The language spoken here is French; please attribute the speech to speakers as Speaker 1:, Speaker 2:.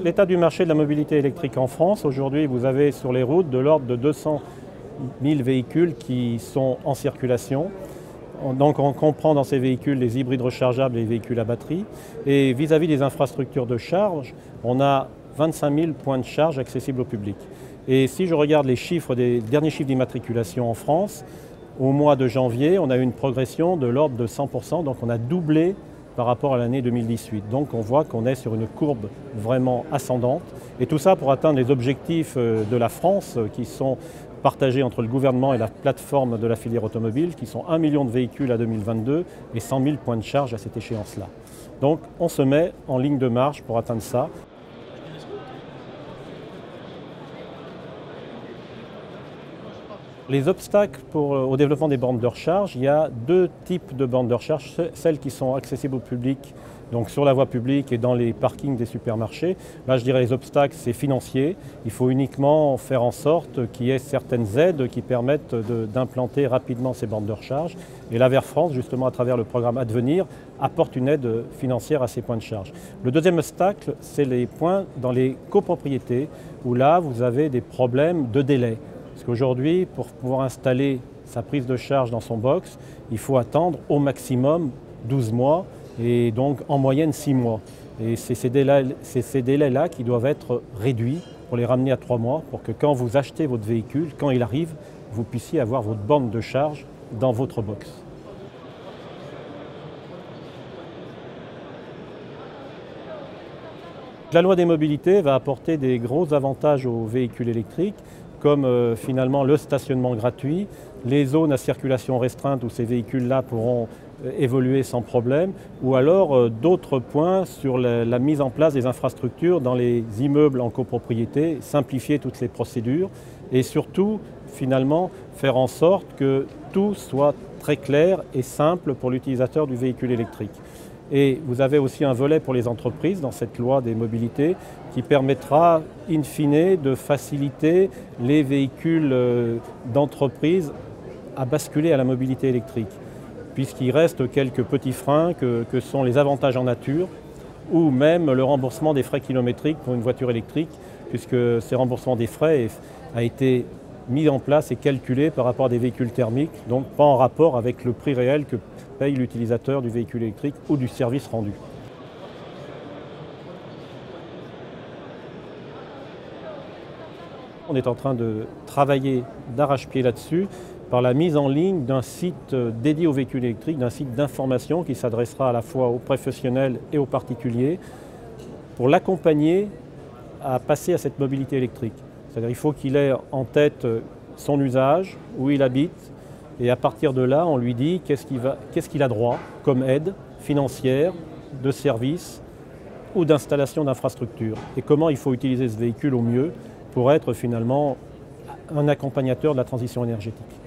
Speaker 1: l'état du marché de la mobilité électrique en France, aujourd'hui, vous avez sur les routes de l'ordre de 200 000 véhicules qui sont en circulation. Donc on comprend dans ces véhicules les hybrides rechargeables et les véhicules à batterie. Et vis-à-vis des infrastructures de charge, on a 25 000 points de charge accessibles au public. Et si je regarde les chiffres des derniers chiffres d'immatriculation en France, au mois de janvier, on a eu une progression de l'ordre de 100%, donc on a doublé par rapport à l'année 2018. Donc on voit qu'on est sur une courbe vraiment ascendante. Et tout ça pour atteindre les objectifs de la France qui sont partagés entre le gouvernement et la plateforme de la filière automobile, qui sont 1 million de véhicules à 2022 et 100 000 points de charge à cette échéance-là. Donc on se met en ligne de marche pour atteindre ça. Les obstacles au développement des bornes de recharge, il y a deux types de bornes de recharge, celles qui sont accessibles au public, donc sur la voie publique et dans les parkings des supermarchés. Là, je dirais les obstacles, c'est financier. Il faut uniquement faire en sorte qu'il y ait certaines aides qui permettent d'implanter rapidement ces bornes de recharge. Et l'Aver France, justement, à travers le programme Advenir, apporte une aide financière à ces points de charge. Le deuxième obstacle, c'est les points dans les copropriétés, où là, vous avez des problèmes de délai. Parce qu'aujourd'hui, pour pouvoir installer sa prise de charge dans son box, il faut attendre au maximum 12 mois et donc en moyenne 6 mois. Et c'est ces délais-là qui doivent être réduits pour les ramener à 3 mois pour que quand vous achetez votre véhicule, quand il arrive, vous puissiez avoir votre borne de charge dans votre box. La loi des mobilités va apporter des gros avantages aux véhicules électriques, comme finalement le stationnement gratuit, les zones à circulation restreinte où ces véhicules-là pourront évoluer sans problème, ou alors d'autres points sur la mise en place des infrastructures dans les immeubles en copropriété, simplifier toutes les procédures et surtout finalement faire en sorte que tout soit très clair et simple pour l'utilisateur du véhicule électrique. Et vous avez aussi un volet pour les entreprises dans cette loi des mobilités qui permettra, in fine, de faciliter les véhicules d'entreprise à basculer à la mobilité électrique, puisqu'il reste quelques petits freins que sont les avantages en nature ou même le remboursement des frais kilométriques pour une voiture électrique, puisque ces remboursements des frais a été mis en place et calculé par rapport à des véhicules thermiques, donc pas en rapport avec le prix réel que paye l'utilisateur du véhicule électrique ou du service rendu. On est en train de travailler d'arrache-pied là-dessus par la mise en ligne d'un site dédié aux véhicules électriques, d'un site d'information qui s'adressera à la fois aux professionnels et aux particuliers pour l'accompagner à passer à cette mobilité électrique. C'est-à-dire qu'il faut qu'il ait en tête son usage, où il habite, et à partir de là, on lui dit qu'est-ce qu'il a droit comme aide financière, de service ou d'installation d'infrastructures, et comment il faut utiliser ce véhicule au mieux pour être finalement un accompagnateur de la transition énergétique.